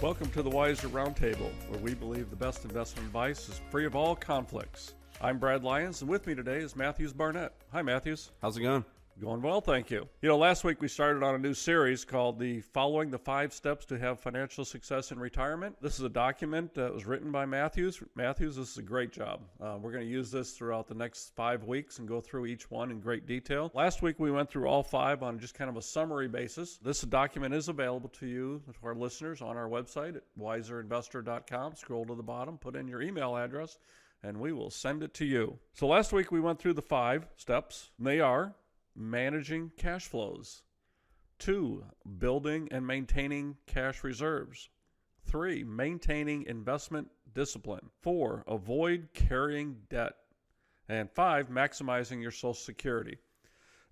Welcome to the Wiser Roundtable, where we believe the best investment advice is free of all conflicts. I'm Brad Lyons, and with me today is Matthews Barnett. Hi, Matthews. How's it going? Going well, thank you. Last week we started on a new series called Following the 5 Steps to Have Financial Success in Retirement. This is a document that was written by Matthews. Matthews, this is a great job. We're going to use this throughout the next 5 weeks and go through each one in great detail. Last week we went through all 5 on just kind of a summary basis. This document is available to you, to our listeners, on our website at wiserinvestor.com. Scroll to the bottom, put in your email address, and we will send it to you. So last week we went through the 5 steps, and they are: managing cash flows. 2, building and maintaining cash reserves. 3, maintaining investment discipline. 4, avoid carrying debt. And 5, maximizing your Social Security.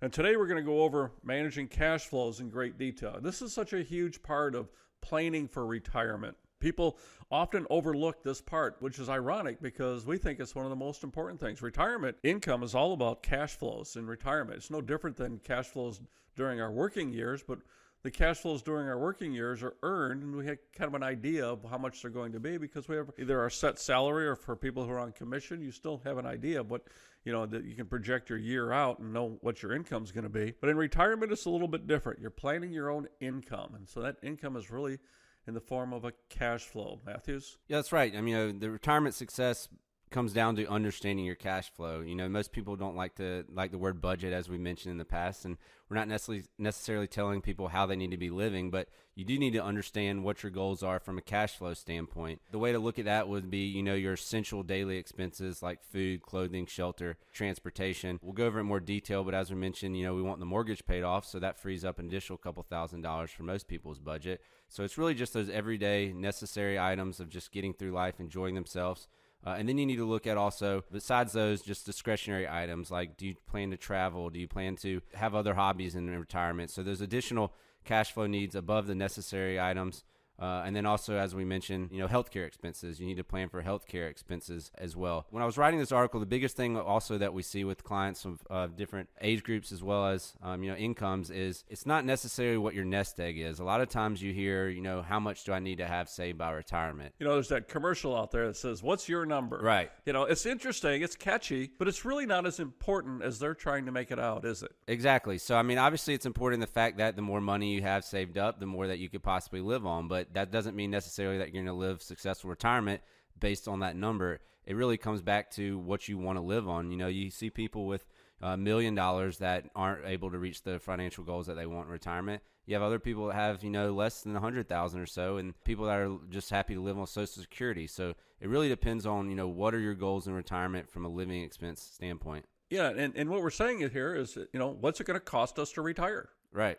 And today we're going to go over managing cash flows in great detail. This is such a huge part of planning for retirement. People often overlook this part, which is ironic because we think it's one of the most important things. Retirement income is all about cash flows in retirement. It's no different than cash flows during our working years, but the cash flows during our working years are earned, and we have kind of an idea of how much they're going to be because we have either our set salary, or for people who are on commission, you still have an idea of what, that you can project your year out and know what your income is going to be. But in retirement, it's a little bit different. You're planning your own income, and so that income is really in the form of a cash flow. Matthews? Yeah, that's right. The retirement success comes down to understanding your cash flow. Most people don't like the word budget, as we mentioned in the past, and we're not necessarily telling people how they need to be living, but you do need to understand what your goals are from a cash flow standpoint. The way to look at that would be, your essential daily expenses like food, clothing, shelter, transportation. We'll go over it in more detail, but as we mentioned, we want the mortgage paid off, so that frees up an additional couple $1,000s for most people's budget. So it's really just those everyday necessary items of just getting through life, enjoying themselves. And then you need to look at also, besides those, just discretionary items like, do you plan to travel? Do you plan to have other hobbies in retirement? So there's additional cash flow needs above the necessary items. And then also, as we mentioned, healthcare expenses. You need to plan for healthcare expenses as well. When I was writing this article, the biggest thing also that we see with clients of different age groups as well as, incomes is it's not necessarily what your nest egg is. A lot of times you hear, how much do I need to have saved by retirement? There's that commercial out there that says, what's your number? Right. It's interesting, it's catchy, but it's really not as important as they're trying to make it out, is it? Exactly. So, obviously it's important the fact that the more money you have saved up, the more that you could possibly live on, but that doesn't mean necessarily that you're going to live successful retirement based on that number. It really comes back to what you want to live on. You see people with $1 million that aren't able to reach the financial goals that they want in retirement. You have other people that have, less than 100,000 or so, and people that are just happy to live on Social Security. So it really depends on, what are your goals in retirement from a living expense standpoint. Yeah, and what we're saying here is, what's it going to cost us to retire? Right.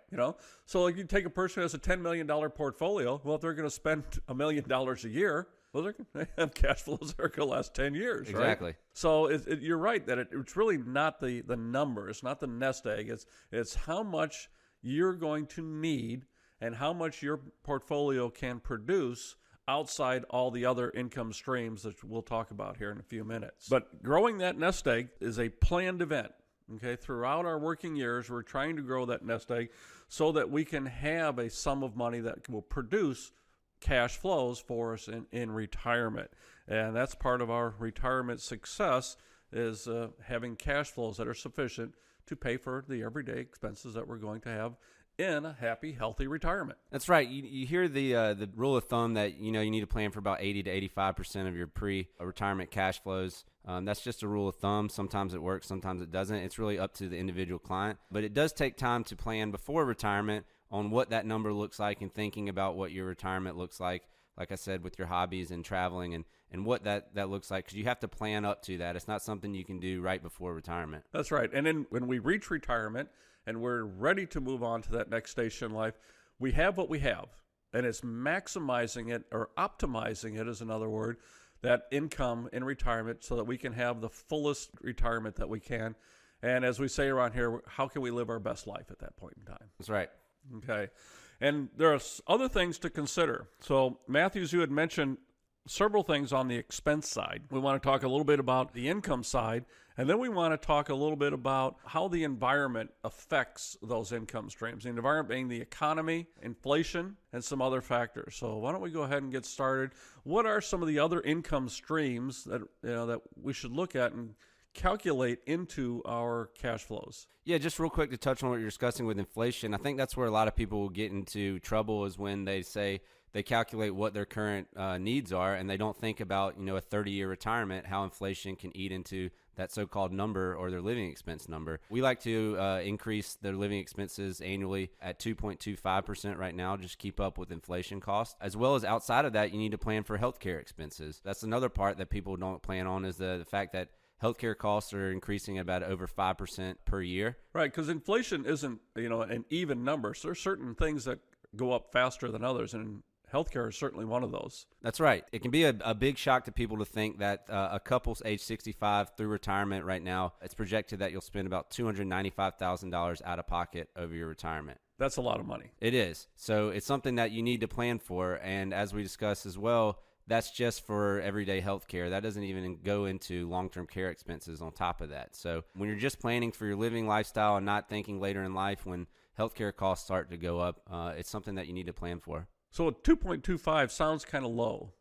So like you take a person who has a $10 million portfolio. Well, if they're going to spend $1 million a year, well, they're going to have cash flows that are going to last 10 years. Exactly. Right? So you're right that it's really not the number. It's not the nest egg. It's how much you're going to need and how much your portfolio can produce outside all the other income streams that we'll talk about here in a few minutes. But growing that nest egg is a planned event. Okay, throughout our working years, we're trying to grow that nest egg so that we can have a sum of money that will produce cash flows for us in retirement. And that's part of our retirement success is having cash flows that are sufficient to pay for the everyday expenses that we're going to have in a happy, healthy retirement. That's right. You hear the rule of thumb that you need to plan for about 80 to 85% of your pre-retirement cash flows. That's just a rule of thumb. Sometimes it works, sometimes it doesn't. It's really up to the individual client. But it does take time to plan before retirement on what that number looks like and thinking about what your retirement looks like I said, with your hobbies and traveling and what that looks like, because you have to plan up to that. It's not something you can do right before retirement. That's right. And then when we reach retirement and we're ready to move on to that next station in life, we have what we have. And it's maximizing it, or optimizing it is another word, that income in retirement so that we can have the fullest retirement that we can. And as we say around here, how can we live our best life at that point in time? That's right. Okay. And there are other things to consider. So, Matthews, you had mentioned several things on the expense side. We want to talk a little bit about the income side, and then we want to talk a little bit about how the environment affects those income streams. The environment being the economy, inflation, and some other factors. So why don't we go ahead and get started? What are some of the other income streams that that we should look at and calculate into our cash flows? Yeah, just real quick to touch on what you're discussing with inflation. I think that's where a lot of people will get into trouble, is when they say they calculate what their current needs are, and they don't think about, a 30-year retirement, how inflation can eat into that so-called number, or their living expense number. We like to increase their living expenses annually at 2.25% right now, just keep up with inflation costs. As well as outside of that, you need to plan for healthcare expenses. That's another part that people don't plan on, is the fact that healthcare costs are increasing at about over 5% per year. Right, because inflation isn't, an even number. So there's certain things that go up faster than others, and healthcare is certainly one of those. That's right. It can be a big shock to people to think that a couple's age 65 through retirement right now, it's projected that you'll spend about $295,000 out of pocket over your retirement. That's a lot of money. It is. So it's something that you need to plan for. And as we discussed as well, that's just for everyday health care. That doesn't even go into long-term care expenses on top of that. So when you're just planning for your living lifestyle and not thinking later in life when healthcare costs start to go up, it's something that you need to plan for. So a 2.25 sounds kind of low,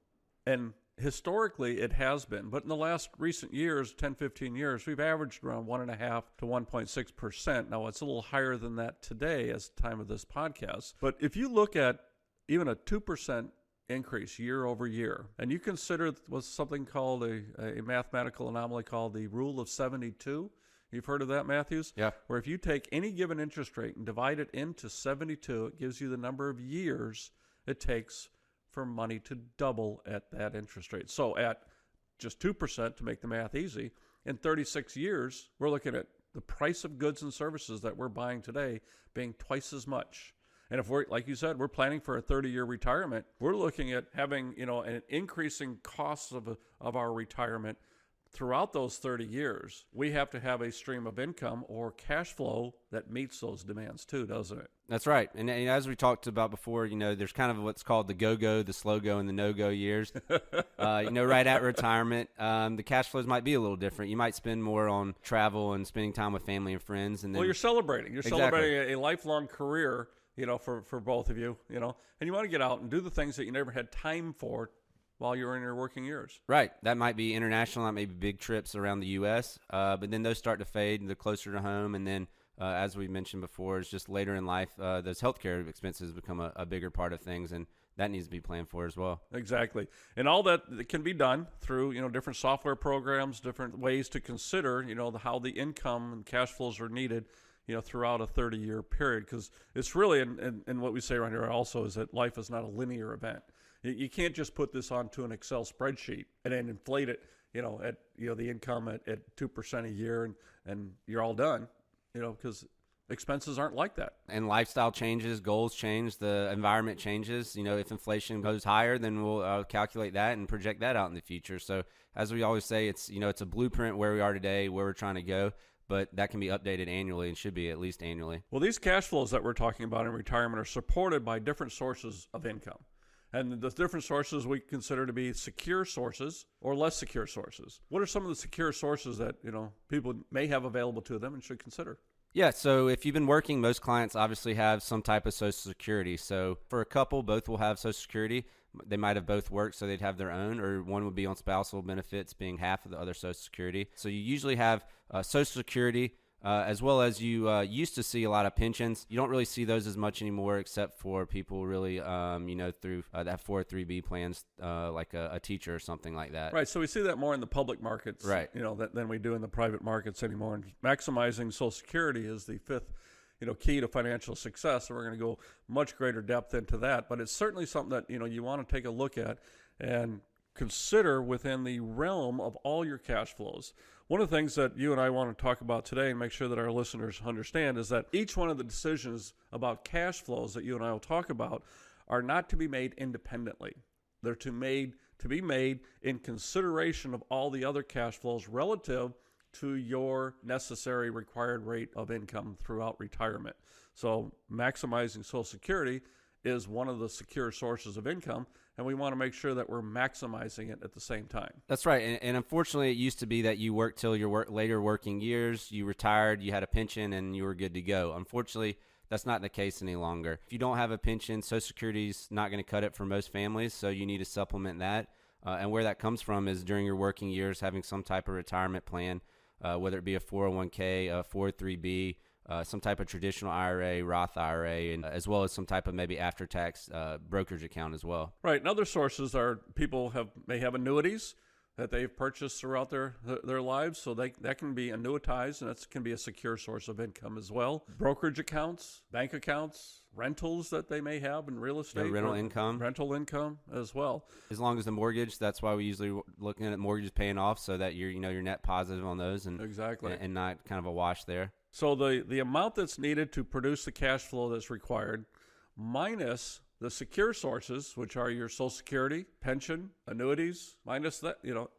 and historically it has been. But in the last recent years, 10, 15 years, we've averaged around 1.5 to 1.6%. Now, it's a little higher than that today as the time of this podcast. But if you look at even a 2% increase year over year, and you consider what's something called a mathematical anomaly called the rule of 72. You've heard of that, Matthews? Yeah. Where if you take any given interest rate and divide it into 72, it gives you the number of years it takes for money to double at that interest rate. So at just 2%, to make the math easy, in 36 years, we're looking at the price of goods and services that we're buying today being twice as much. And if we're, like you said, we're planning for a 30-year retirement, we're looking at having, an increasing cost of our retirement throughout those 30 years. We have to have a stream of income or cash flow that meets those demands too, doesn't it? That's right. And as we talked about before, there's kind of what's called the go-go, the slow-go, and the no-go years. Right at retirement, the cash flows might be a little different. You might spend more on travel and spending time with family and friends. And then, well, you're celebrating. You're Exactly. celebrating a lifelong career, for both of you, and you want to get out and do the things that you never had time for while you were in your working years. Right. That might be international. That may be big trips around the U.S., but then those start to fade and they're closer to home. And then, as we mentioned before, it's just later in life, those healthcare expenses become a bigger part of things, and that needs to be planned for as well. Exactly. And all that can be done through, different software programs, different ways to consider, how the income and cash flows are needed, throughout a 30-year period. Because it's really, and what we say around here also is that life is not a linear event. You can't just put this onto an Excel spreadsheet and then inflate it, at the income at 2% a year, and you're all done, because expenses aren't like that. And lifestyle changes, goals change, the environment changes. If inflation goes higher, then we'll calculate that and project that out in the future. So as we always say, it's it's a blueprint where we are today, where we're trying to go, but that can be updated annually and should be at least annually. Well, these cash flows that we're talking about in retirement are supported by different sources of income. And the different sources we consider to be secure sources or less secure sources. What are some of the secure sources that, people may have available to them and should consider? Yeah, so if you've been working, most clients obviously have some type of Social Security. So for a couple, both will have Social Security. They might have both worked, so they'd have their own, or one would be on spousal benefits, being half of the other Social Security. So you usually have Social Security, as well as you used to see a lot of pensions. You don't really see those as much anymore, except for people really, through that 403B plans, like a teacher or something like that. Right. So we see that more in the public markets, right? Than we do in the private markets anymore. And maximizing Social Security is the fifth, key to financial success. So we're going to go much greater depth into that. But it's certainly something that you want to take a look at and consider within the realm of all your cash flows. One of the things that you and I want to talk about today and make sure that our listeners understand is that each one of the decisions about cash flows that you and I will talk about are not to be made independently. They're to be made in consideration of all the other cash flows relative to your necessary required rate of income throughout retirement. So maximizing Social Security is one of the secure sources of income, and we want to make sure that we're maximizing it at the same time. That's right. And unfortunately, it used to be that you worked till your later working years, you retired, you had a pension, and you were good to go. Unfortunately, that's not the case any longer. If you don't have a pension, Social Security's not going to cut it for most families, so you need to supplement that. And where that comes from is during your working years, having some type of retirement plan, whether it be a 401k, a 403b, some type of traditional IRA, Roth IRA, and as well as some type of maybe after-tax brokerage account as well. Right. And other sources are people may have annuities that they've purchased throughout their lives, so that can be annuitized, and that can be a secure source of income as well. Brokerage accounts, bank accounts, rentals that they may have in real estate. Rental income as well. As long as the mortgage, that's why we usually looking at mortgages paying off, so that you're net positive on those, and exactly, and not kind of a wash there. So the amount that's needed to produce the cash flow that's required, minus the secure sources, which are your Social Security, pension, annuities, minus that,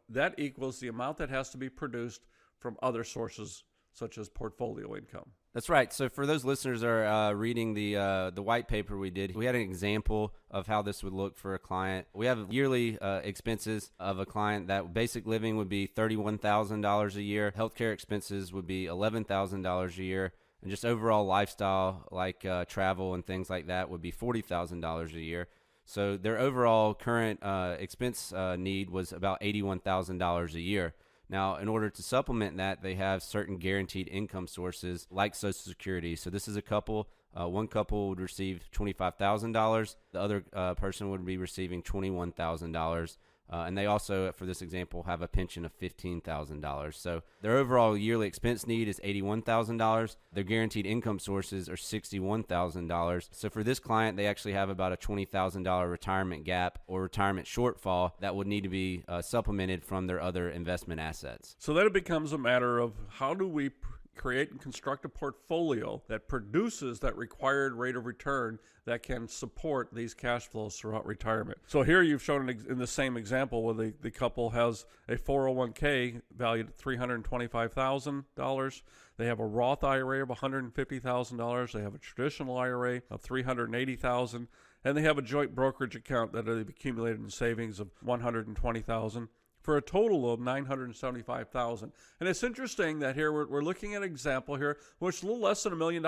that equals the amount that has to be produced from other sources, such as portfolio income. That's right. So for those listeners that are reading the white paper we did, we had an example of how this would look for a client. We have yearly expenses of a client that basic living would be $31,000 a year. Healthcare expenses would be $11,000 a year. And just overall lifestyle, like travel and things like that, would be $40,000 a year. So their overall current expense need was about $81,000 a year. Now, in order to supplement that, they have certain guaranteed income sources like Social Security. So this is a couple. One couple would receive $25,000. The other person would be receiving $21,000. And they also, for this example, have a pension of $15,000. So their overall yearly expense need is $81,000. Their guaranteed income sources are $61,000. So for this client, they actually have about a $20,000 retirement gap or retirement shortfall that would need to be supplemented from their other investment assets. So then it becomes a matter of how do we create and construct a portfolio that produces that required rate of return that can support these cash flows throughout retirement. So here you've shown in the same example where the couple has a 401k valued at $325,000. They have a Roth IRA of $150,000. They have a traditional IRA of $380,000. And they have a joint brokerage account that they've accumulated in savings of $120,000. For a total of $975,000. And it's interesting that here we're looking at an example here, which is a little less than $1 million.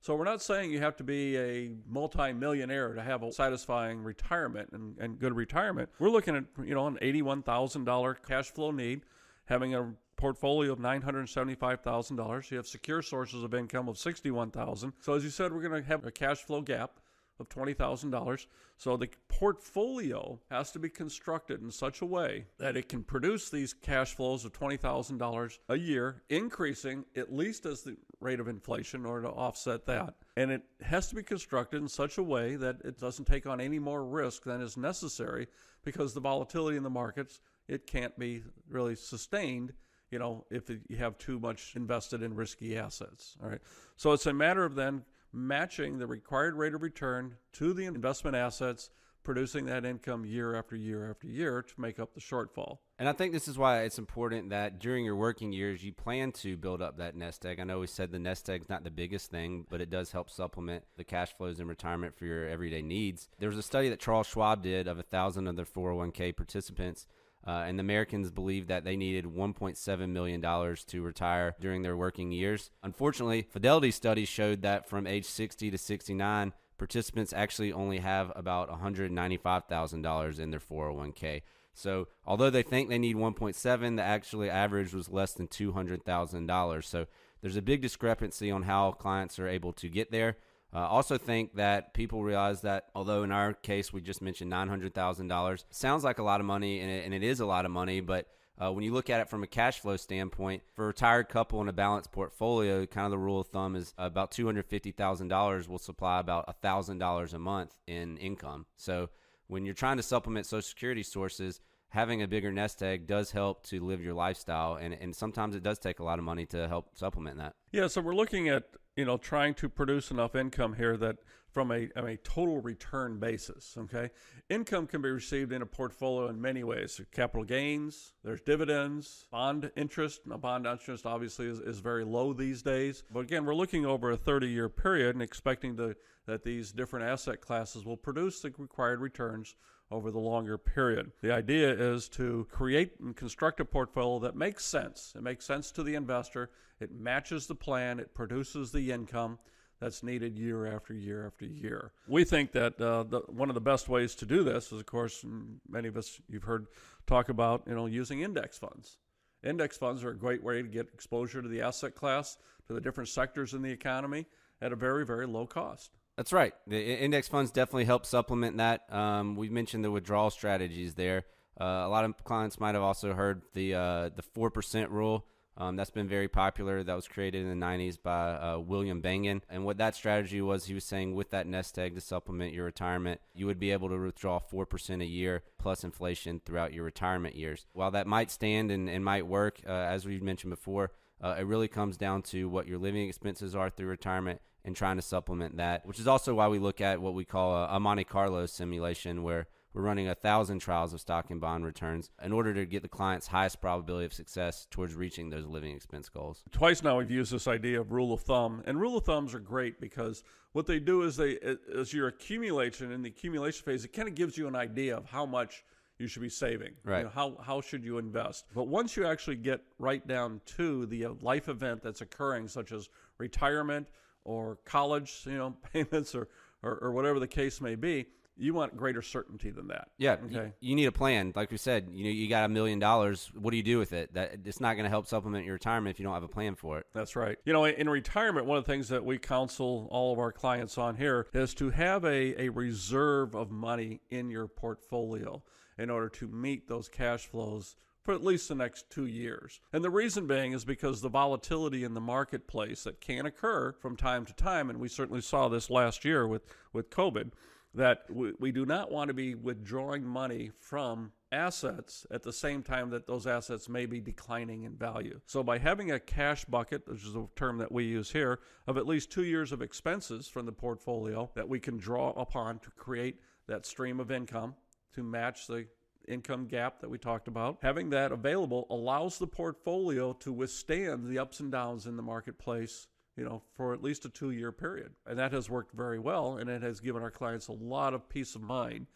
So we're not saying you have to be a multi-millionaire to have a satisfying retirement and good retirement. We're looking at, an $81,000 cash flow need, having a portfolio of $975,000. You have secure sources of income of $61,000. So as you said, we're going to have a cash flow gap of $20,000. So the portfolio has to be constructed in such a way that it can produce these cash flows of $20,000 a year, increasing at least as the rate of inflation in order to offset that. And it has to be constructed in such a way that it doesn't take on any more risk than is necessary, because the volatility in the markets, it can't be really sustained if you have too much invested in risky assets. All right. So it's a matter of then matching the required rate of return to the investment assets, producing that income year after year after year to make up the shortfall. And I think this is why it's important that during your working years, you plan to build up that nest egg. I know we said the nest egg is not the biggest thing, but it does help supplement the cash flows in retirement for your everyday needs. There was a study that Charles Schwab did of 1,000 of their 401k participants. And the Americans believed that they needed $1.7 million to retire during their working years. Unfortunately, Fidelity studies showed that from age 60 to 69, participants actually only have about $195,000 in their 401k. So although they think they need 1.7, the actually average was less than $200,000. So there's a big discrepancy on how clients are able to get there. Also think that people realize that although in our case we just mentioned $900,000, sounds like a lot of money, and it is a lot of money, but when you look at it from a cash flow standpoint, for a retired couple in a balanced portfolio, kind of the rule of thumb is about $250,000 will supply about $1,000 a month in income. So when you're trying to supplement Social Security sources, having a bigger nest egg does help to live your lifestyle, and sometimes it does take a lot of money to help supplement that. Yeah, so we're looking at trying to produce enough income here that from a total return basis, okay? Income can be received in a portfolio in many ways. Capital gains, there's dividends, bond interest. Now, bond interest obviously is very low these days. But again, we're looking over a 30-year period and expecting that these different asset classes will produce the required returns over the longer period. The idea is to create and construct a portfolio that makes sense. It makes sense to the investor. It matches the plan. It produces the income that's needed year after year after year. We think that one of the best ways to do this is, of course, many of us you've heard talk about, using index funds. Index funds are a great way to get exposure to the asset class, to the different sectors in the economy at a very, very low cost. That's right. The index funds definitely help supplement that. We've mentioned the withdrawal strategies there. A lot of clients might have also heard the 4% rule. That's been very popular. That was created in the 90s by William Bengen. And what that strategy was, he was saying with that nest egg to supplement your retirement, you would be able to withdraw 4% a year plus inflation throughout your retirement years. While that might stand and might work, as we mentioned before, it really comes down to what your living expenses are through retirement and trying to supplement that, which is also why we look at what we call a Monte Carlo simulation, where we're running 1,000 trials of stock and bond returns in order to get the client's highest probability of success towards reaching those living expense goals. Twice now we've used this idea of rule of thumb, and rule of thumbs are great because what they do is as your accumulation, in the accumulation phase, it kind of gives you an idea of how much you should be saving. Right. How should you invest? But once you actually get right down to the life event that's occurring, such as retirement or college, payments or whatever the case may be, you want greater certainty than that. Yeah, okay. You need a plan. Like we said, you got $1 million. What do you do with it? It's not going to help supplement your retirement if you don't have a plan for it. That's right. In retirement, one of the things that we counsel all of our clients on here is to have a reserve of money in your portfolio in order to meet those cash flows for at least the next 2 years. And the reason being is because the volatility in the marketplace that can occur from time to time, and we certainly saw this last year with COVID, that we do not want to be withdrawing money from assets at the same time that those assets may be declining in value. So by having a cash bucket, which is a term that we use here, of at least 2 years of expenses from the portfolio that we can draw upon to create that stream of income to match the income gap that we talked about, having that available allows the portfolio to withstand the ups and downs in the marketplace for at least a 2-year period. And that has worked very well, and it has given our clients a lot of peace of mind,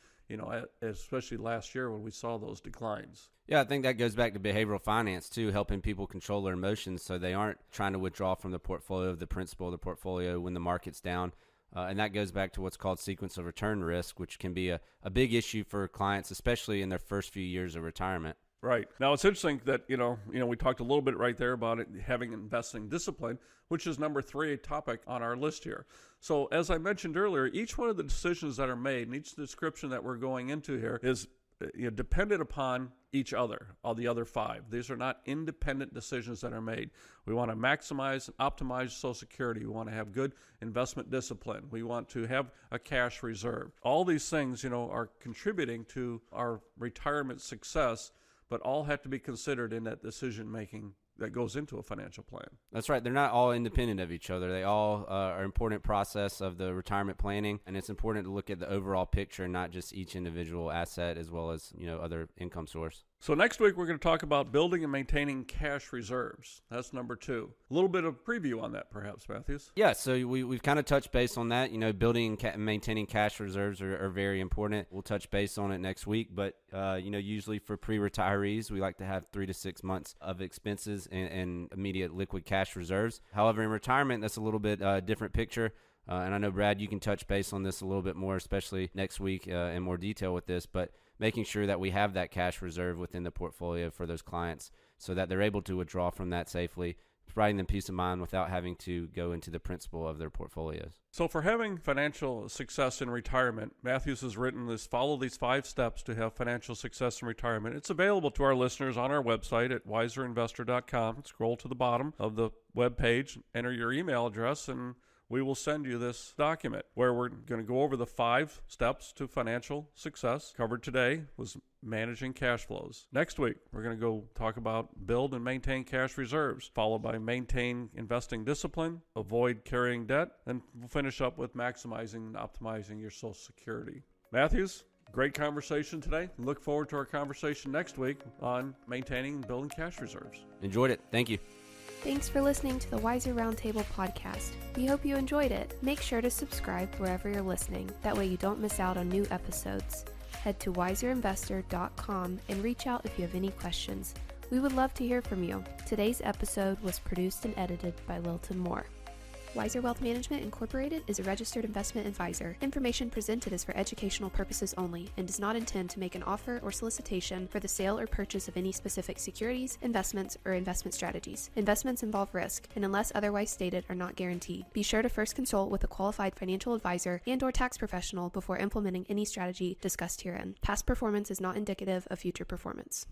especially last year when we saw those declines. Yeah, I think that goes back to behavioral finance, too, helping people control their emotions so they aren't trying to withdraw from the portfolio, the principal of the portfolio when the market's down. And that goes back to what's called sequence of return risk, which can be a big issue for clients, especially in their first few years of retirement. Right. Now, it's interesting that, we talked a little bit right there about it, having investing discipline, which is number 3 topic on our list here. So as I mentioned earlier, each one of the decisions that are made and each description that we're going into here is dependent upon each other, all the other 5. These are not independent decisions that are made. We want to maximize and optimize Social Security. We want to have good investment discipline. We want to have a cash reserve. All these things, are contributing to our retirement success, but all have to be considered in that decision-making that goes into a financial plan. That's right. They're not all independent of each other. They all are an important process of the retirement planning, and it's important to look at the overall picture, not just each individual asset as well as other income source. So next week, we're going to talk about building and maintaining cash reserves. That's number 2. A little bit of preview on that, perhaps, Matthews? Yeah, so we've kind of touched base on that. Building and maintaining cash reserves are very important. We'll touch base on it next week, but, usually for pre-retirees, we like to have 3 to 6 months of expenses and immediate liquid cash reserves. However, in retirement, that's a little bit different picture. And I know, Brad, you can touch base on this a little bit more, especially next week in more detail with this, but making sure that we have that cash reserve within the portfolio for those clients so that they're able to withdraw from that safely, providing them peace of mind without having to go into the principal of their portfolios. So for having financial success in retirement, Matthews has written this, follow these 5 steps to have financial success in retirement. It's available to our listeners on our website at wiserinvestor.com. Scroll to the bottom of the web page, enter your email address, and we will send you this document where we're going to go over the 5 steps to financial success. Covered today was managing cash flows. Next week, we're going to go talk about build and maintain cash reserves, followed by maintain investing discipline, avoid carrying debt, and we'll finish up with maximizing and optimizing your Social Security. Matthews, great conversation today. Look forward to our conversation next week on maintaining and building cash reserves. Enjoyed it. Thank you. Thanks for listening to the Wiser Roundtable podcast. We hope you enjoyed it. Make sure to subscribe wherever you're listening. That way you don't miss out on new episodes. Head to wiserinvestor.com and reach out if you have any questions. We would love to hear from you. Today's episode was produced and edited by Lilton Moore. Wiser Wealth Management Incorporated is a registered investment advisor. Information presented is for educational purposes only and does not intend to make an offer or solicitation for the sale or purchase of any specific securities, investments, or investment strategies. Investments involve risk and unless otherwise stated are not guaranteed. Be sure to first consult with a qualified financial advisor and/or tax professional before implementing any strategy discussed herein. Past performance is not indicative of future performance.